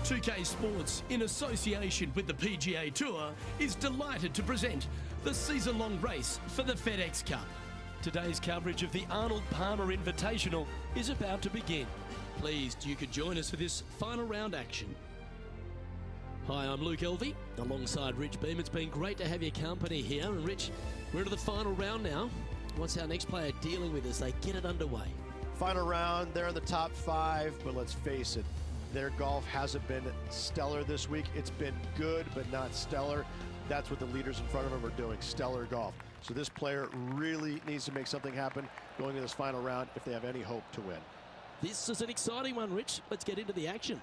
2K Sports, in association with the PGA Tour, is delighted to present the season-long race for the FedEx Cup. Today's coverage of the Arnold Palmer Invitational is about to begin. Pleased you could join us for this final round action. Hi, I'm Luke Elvey, alongside Rich Beam. It's been great to have your company here. And Rich, we're into the final round now. What's our next player dealing with as they get it underway? Final round, they're in the top 5, but let's face it, their golf hasn't been stellar this week. It's been good, but not stellar. That's what the leaders in front of them are doing, stellar golf. So this player really needs to make something happen going into this final round if they have any hope to win. This is an exciting one, Rich. Let's get into the action.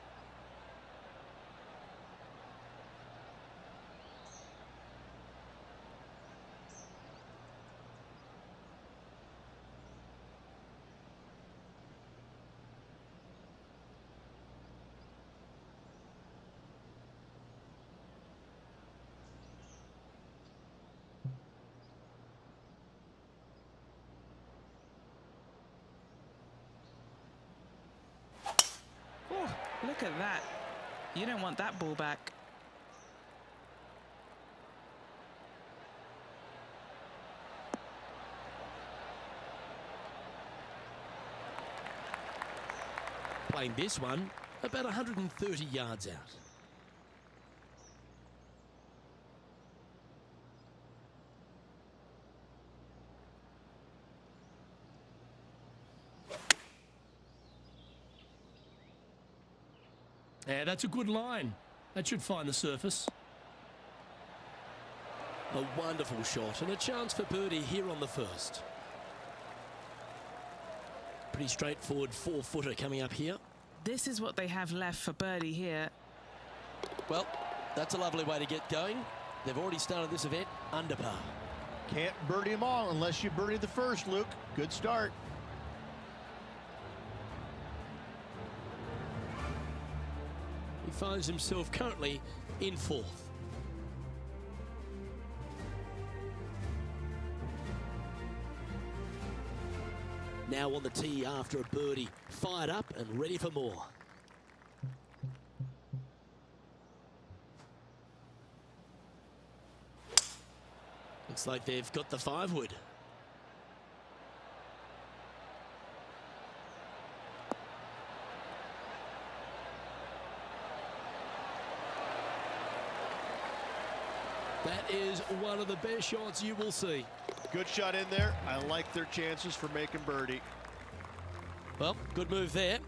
Look at that. You don't want that ball back. Playing this one about 130 yards out. Yeah, that's a good line. That should find the surface. A wonderful shot and a chance for birdie here on the first. Pretty straightforward 4-footer coming up here. This is what they have left for birdie here. Well, that's a lovely way to get going. They've already started this event under par. Can't birdie them all unless you birdie the first, Luke. Good start. He finds himself currently in 4th. Now on the tee after a birdie, fired up and ready for more. Looks like they've got the 5-wood. That is one of the best shots you will see. Good shot in there. I like their chances for making birdie. Well, good move there.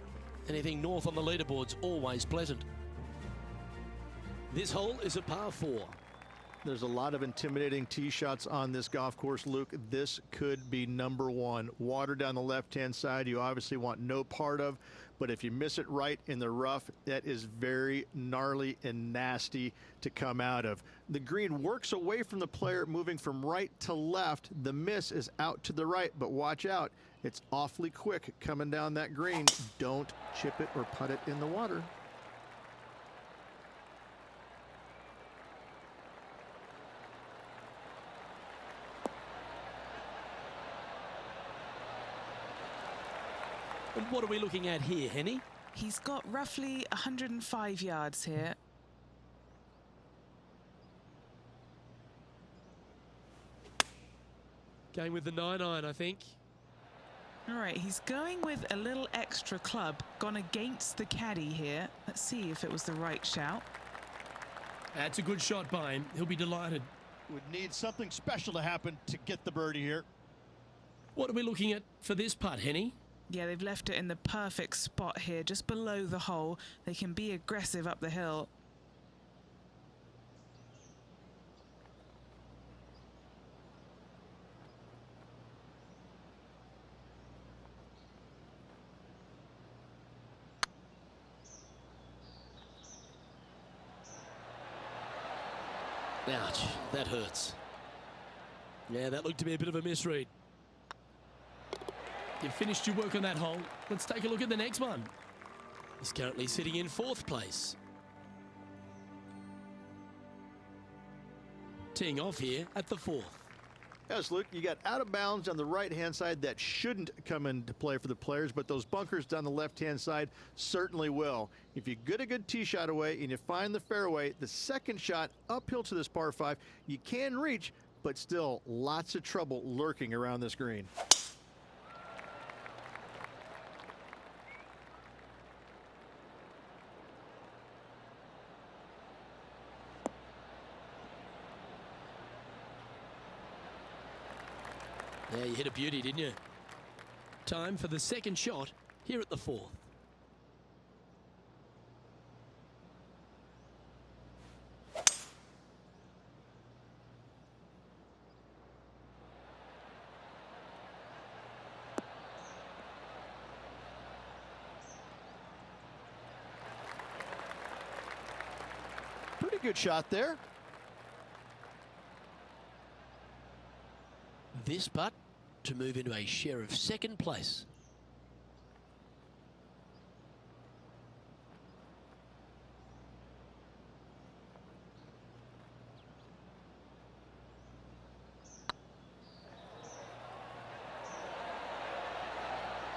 Anything north on the leaderboard's always pleasant. This hole is a par 4. There's a lot of intimidating tee shots on this golf course, Luke. This could be number 1. Water down the left-hand side, you obviously want no part of, but if you miss it right in the rough, that is very gnarly and nasty to come out of. The green works away from the player, moving from right to left. The miss is out to the right, but watch out. It's awfully quick coming down that green. Don't chip it or putt it in the water. And what are we looking at here, Henny? He's got roughly 105 yards here. Going with the 9-iron, I think. All right, he's going with a little extra club, gone against the caddy here. Let's see if it was the right shout. That's a good shot by him. He'll be delighted. Would need something special to happen to get the birdie here. What are we looking at for this putt, Henny? Yeah, they've left it in the perfect spot here, just below the hole. They can be aggressive up the hill. Ouch, that hurts. Yeah, that looked to be a bit of a misread. You've finished your work on that hole. Let's take a look at the next one. He's currently sitting in 4th place. Teeing off here at the 4th. Yes, Luke, you got out of bounds on the right-hand side that shouldn't come into play for the players, but those bunkers down the left-hand side certainly will. If you get a good tee shot away and you find the fairway, the second shot uphill to this par 5, you can reach, but still lots of trouble lurking around this green. Yeah, you hit a beauty, didn't you? Time for the second shot here at the 4th. Pretty good shot there. This putt to move into a share of second place.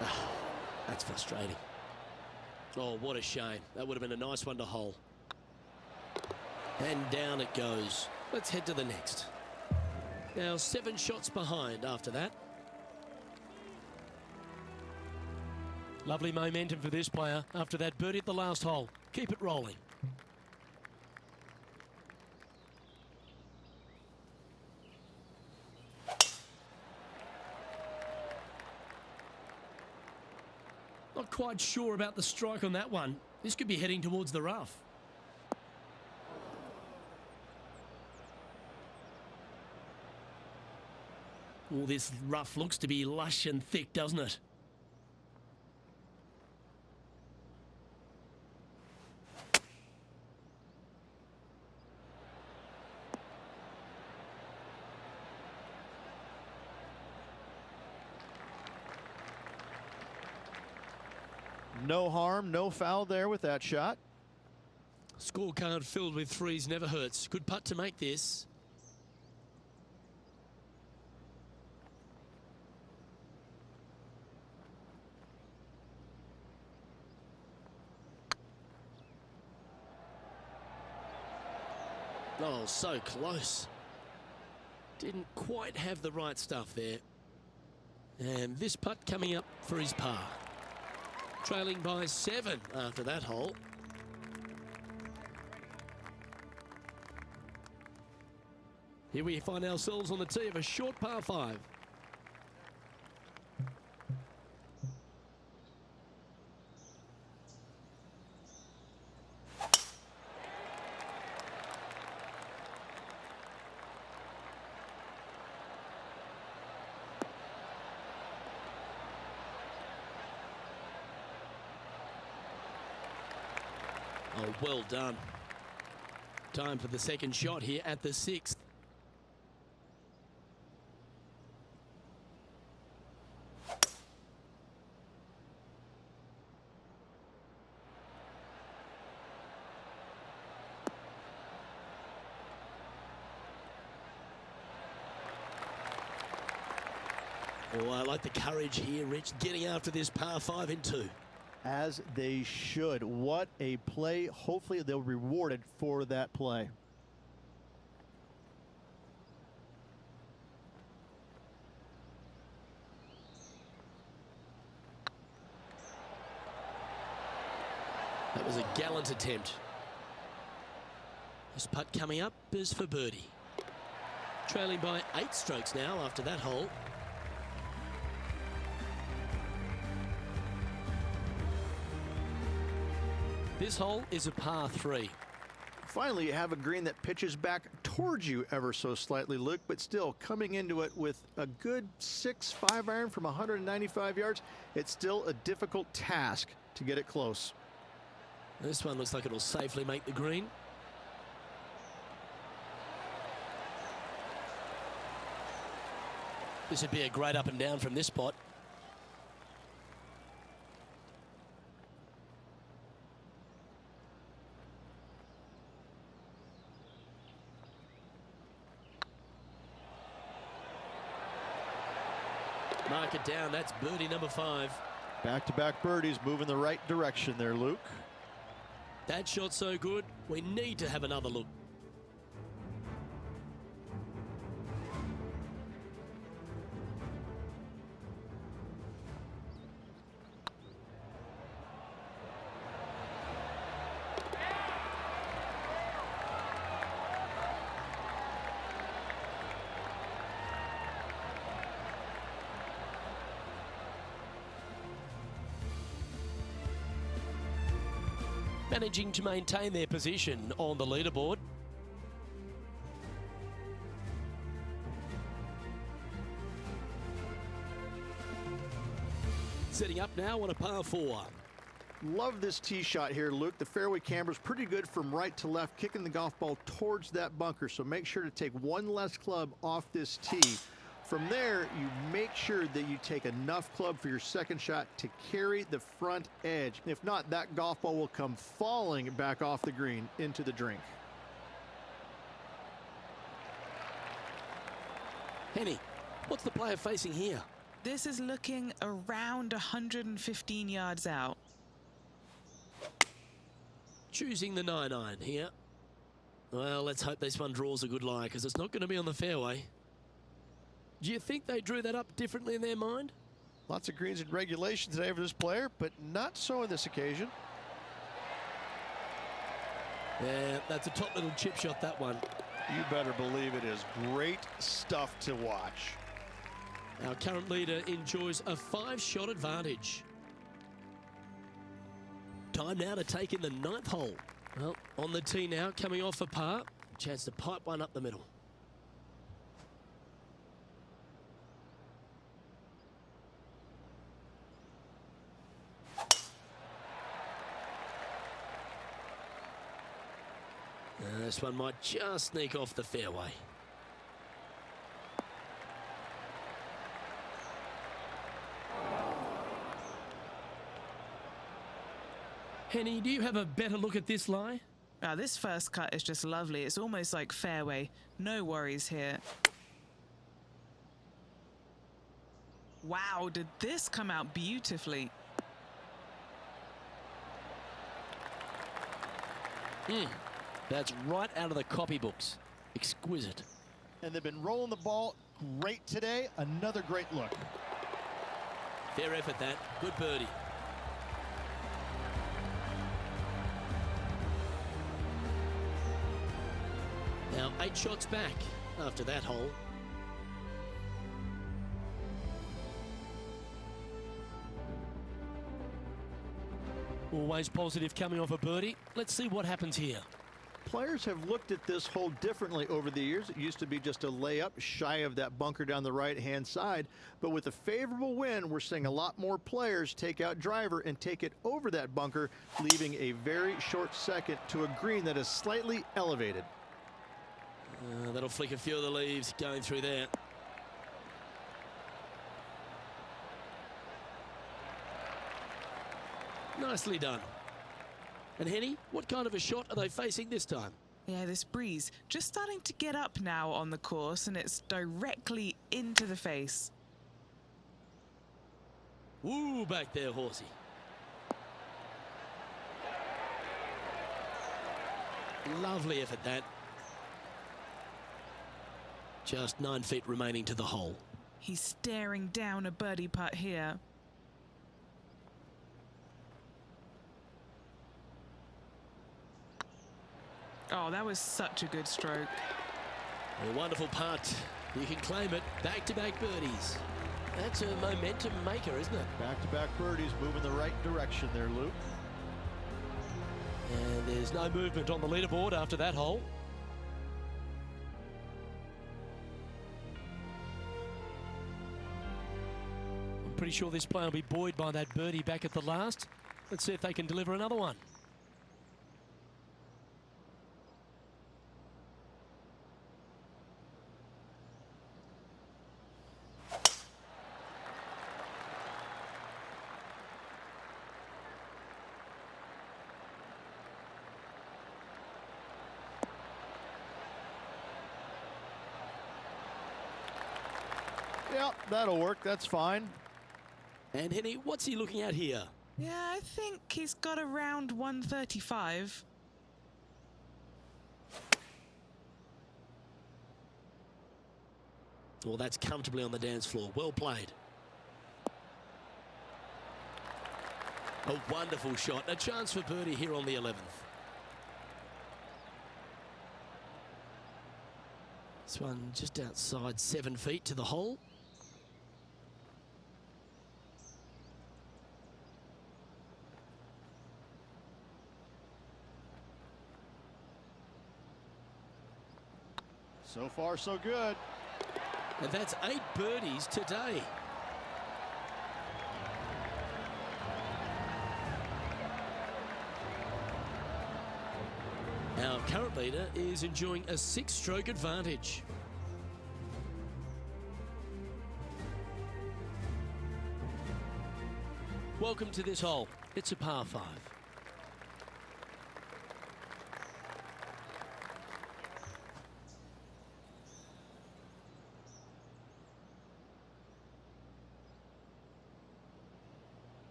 Oh, that's frustrating. Oh, what a shame. That would have been a nice one to hole. And down it goes. Let's head to the next. Now 7 shots behind after that. Lovely momentum for this player after that birdie at the last hole. Keep it rolling. Not quite sure about the strike on that one. This could be heading towards the rough. All this rough looks to be lush and thick, doesn't it? No harm, no foul there with that shot. Scorecard filled with threes never hurts. Good putt to make this. Oh, so close. Didn't quite have the right stuff there. And this putt coming up for his par. Trailing by 7 after that hole. Here we find ourselves on the tee of a short par 5. Oh, well done. Time for the second shot here at the 6th. Oh, I like the courage here, Rich, getting after this par 5 in 2. As they should. What a play. Hopefully they'll be rewarded for that play. That was a gallant attempt. This putt coming up is for birdie. Trailing by 8 strokes now after that hole. This hole is a par 3. Finally, you have a green that pitches back towards you ever so slightly, Luke, but still coming into it with a good 6-5 iron from 195 yards. It's still a difficult task to get it close. This one looks like it'll safely make the green. This would be a great up and down from this spot. Mark it down. That's birdie number 5. Back-to-back birdies, moving the right direction there, Luke. That shot's so good, we need to have another look. Managing to maintain their position on the leaderboard. Setting up now on a par 4. Love this tee shot here, Luke. The fairway camber's pretty good from right to left, kicking the golf ball towards that bunker. So make sure to take one less club off this tee. From there, you make sure that you take enough club for your second shot to carry the front edge. If not, that golf ball will come falling back off the green into the drink. Henny, what's the player facing here? This is looking around 115 yards out. Choosing the 9-iron here. Well, let's hope this one draws a good lie, because it's not going to be on the fairway. Do you think they drew that up differently in their mind? Lots of greens in regulation today for this player, but not so on this occasion. Yeah, that's a top little chip shot, that one. You better believe it is great stuff to watch. Our current leader enjoys a 5-shot advantage. Time now to take in the 9th hole. Well, on the tee now, coming off a par. Chance to pipe one up the middle. This one might just sneak off the fairway. Henny, do you have a better look at this lie? This first cut is just lovely. It's almost like fairway. No worries here. Wow, did this come out beautifully? That's right out of the copybooks. Exquisite. And they've been rolling the ball great today. Another great look. Fair effort, that. Good birdie. Now 8 shots back after that hole. Always positive coming off a birdie. Let's see what happens here. Players have looked at this hole differently over the years. It used to be just a layup shy of that bunker down the right-hand side. But with a favorable wind, we're seeing a lot more players take out driver and take it over that bunker, leaving a very short second to a green that is slightly elevated. That'll flick a few of the leaves going through there. Nicely done. And Henny, what kind of a shot are they facing this time? Yeah, this breeze just starting to get up now on the course, and it's directly into the face. Woo, back there, horsey. Lovely effort, that. Just 9 feet remaining to the hole. He's staring down a birdie putt here. Oh, that was such a good stroke. A wonderful putt. You can claim it. Back-to-back birdies. That's a momentum maker, isn't it? Back-to-back birdies, moving the right direction there, Luke. And there's no movement on the leaderboard after that hole. I'm pretty sure this player will be buoyed by that birdie back at the last. Let's see if they can deliver another one. Yeah, that'll work. That's fine. And Henny, what's he looking at here? Yeah, I think he's got around 135. Well, that's comfortably on the dance floor. Well played. A wonderful shot. A chance for birdie here on the 11th. This one just outside 7 feet to the hole. So far, so good. And that's 8 birdies today. Our current leader is enjoying a 6-stroke advantage. Welcome to this hole. It's a par 5.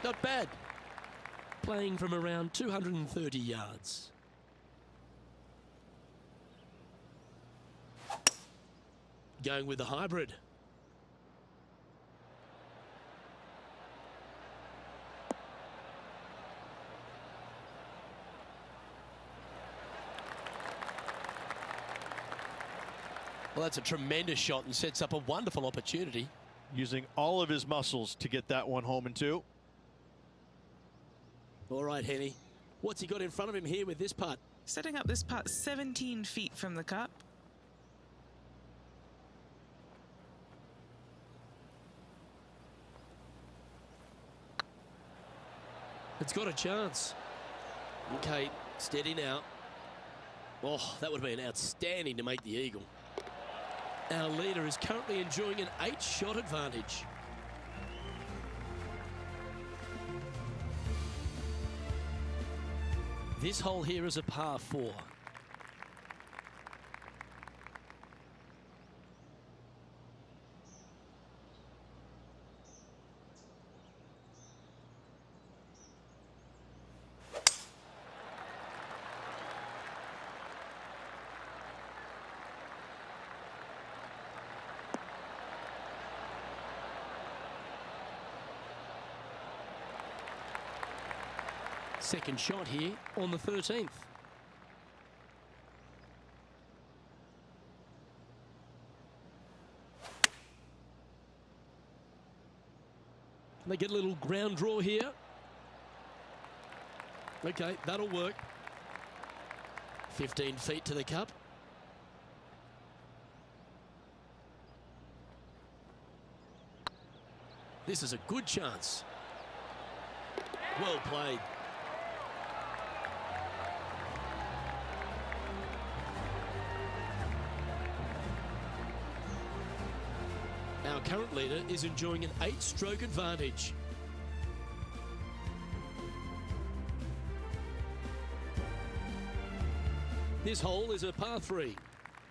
Not bad. Playing from around 230 yards. Going with the hybrid. Well, that's a tremendous shot and sets up a wonderful opportunity. Using all of his muscles to get that one home in 2. All right, Henny. What's he got in front of him here with this putt? Setting up this putt 17 feet from the cup. It's got a chance. Okay, steady now. Oh, that would have been outstanding to make the eagle. Our leader is currently enjoying an 8-shot advantage. This hole here is a par 4. Second shot here on the 13th. They get a little ground draw here. Okay, that'll work. 15 feet to the cup. This is a good chance. Well played. Our current leader is enjoying an 8-stroke advantage. This hole is a par 3.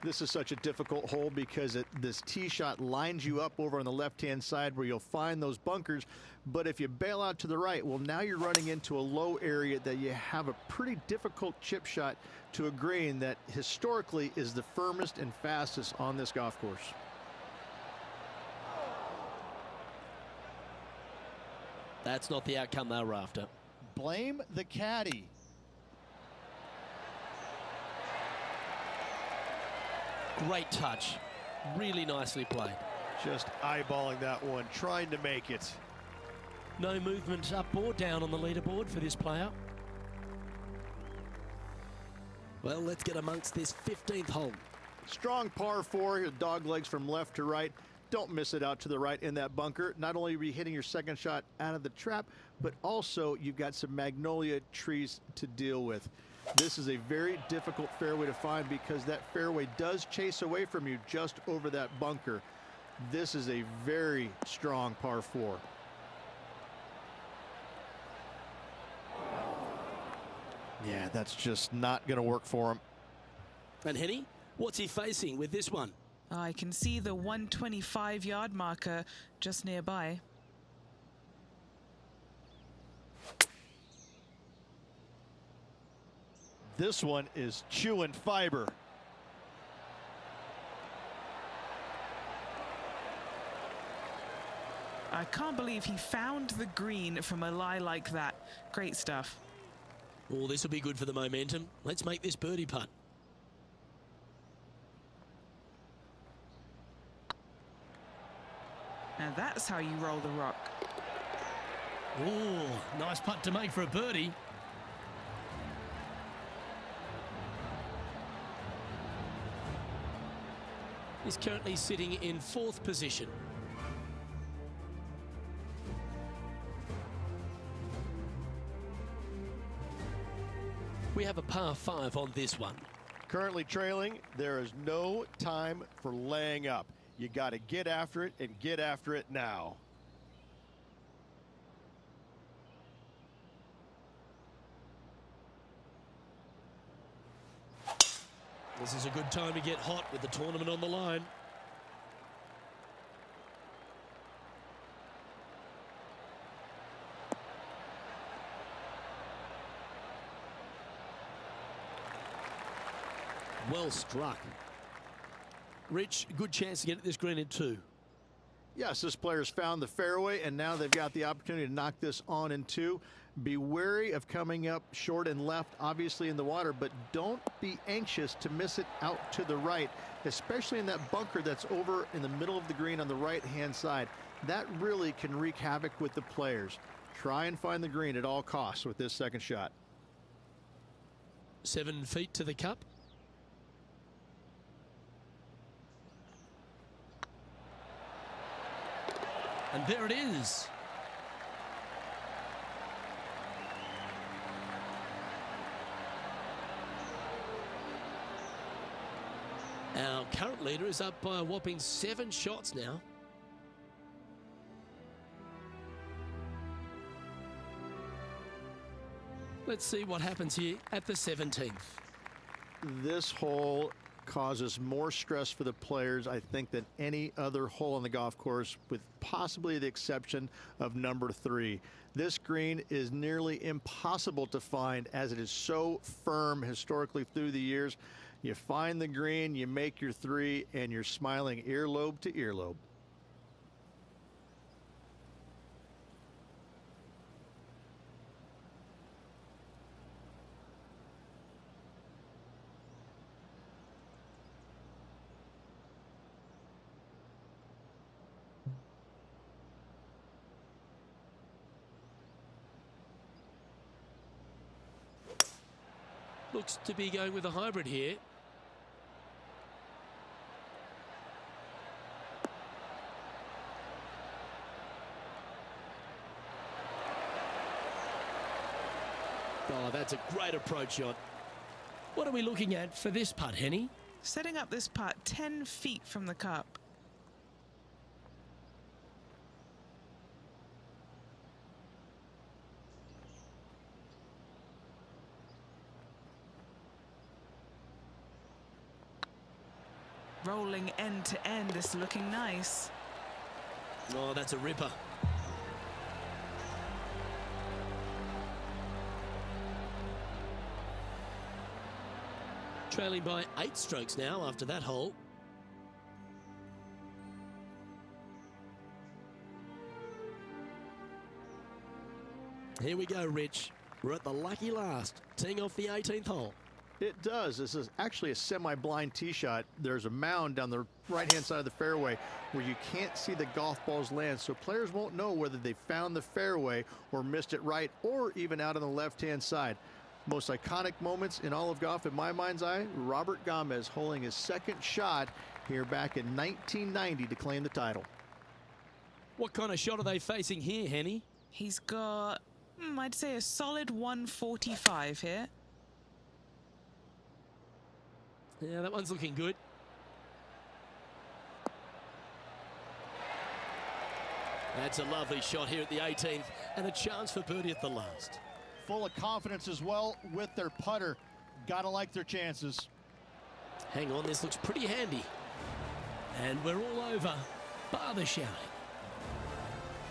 This is such a difficult hole because this tee shot lines you up over on the left-hand side where you'll find those bunkers. But if you bail out to the right, well, now you're running into a low area that you have a pretty difficult chip shot to a green that historically is the firmest and fastest on this golf course. That's not the outcome they were after. Blame the caddy. Great touch. Really nicely played. Just eyeballing that one, trying to make it. No movement up or down on the leaderboard for this player. Well, let's get amongst this 15th hole. Strong par 4, dog legs from left to right. Don't miss it out to the right in that bunker. Not only are you hitting your second shot out of the trap, but also you've got some magnolia trees to deal with. This is a very difficult fairway to find because that fairway does chase away from you just over that bunker. This is a very strong par 4. Yeah, that's just not going to work for him. And Henny, what's he facing with this one? I can see the 125-yard marker just nearby. This one is chewing fiber. I can't believe he found the green from a lie like that. Great stuff. Oh, this will be good for the momentum. Let's make this birdie putt. Now that's how you roll the rock. Oh, nice putt to make for a birdie. He's currently sitting in 4th position. We have a par 5 on this one. Currently trailing, there is no time for laying up. You got to get after it and get after it now. This is a good time to get hot with the tournament on the line. Well struck. Rich, good chance to get this green in 2. Yes, this player's found the fairway, and now they've got the opportunity to knock this on in 2. Be wary of coming up short and left, obviously in the water, but don't be anxious to miss it out to the right, especially in that bunker that's over in the middle of the green on the right-hand side. That really can wreak havoc with the players. Try and find the green at all costs with this second shot. 7 feet to the cup. And there it is. Our current leader is up by a whopping 7 shots now. Let's see what happens here at the 17th. This hole causes more stress for the players, I think, than any other hole on the golf course, with possibly the exception of number 3. This green is nearly impossible to find, as it is so firm historically through the years. You find the green, you make your 3, and you're smiling earlobe to earlobe. Looks to be going with a hybrid here. Oh, that's a great approach shot. What are we looking at for this putt, Henny? Setting up this putt 10 feet from the cup. Rolling end to end, this looking nice. Oh, that's a ripper. Trailing by 8 strokes now after that hole. Here we go, Rich. We're at the lucky last, teeing off the 18th hole. It does. This is actually a semi-blind tee shot. There's a mound down the right-hand side of the fairway where you can't see the golf balls land, so players won't know whether they found the fairway or missed it right, or even out on the left-hand side. Most iconic moments in all of golf, in my mind's eye, Robert Gomez holding his second shot here back in 1990 to claim the title. What kind of shot are they facing here, Henny? He's got, I'd say, a solid 145 here. Yeah, that one's looking good. That's a lovely shot here at the 18th and a chance for birdie at the last. Full of confidence as well with their putter. Gotta like their chances. Hang on, this looks pretty handy. And we're all over, bar the shouting.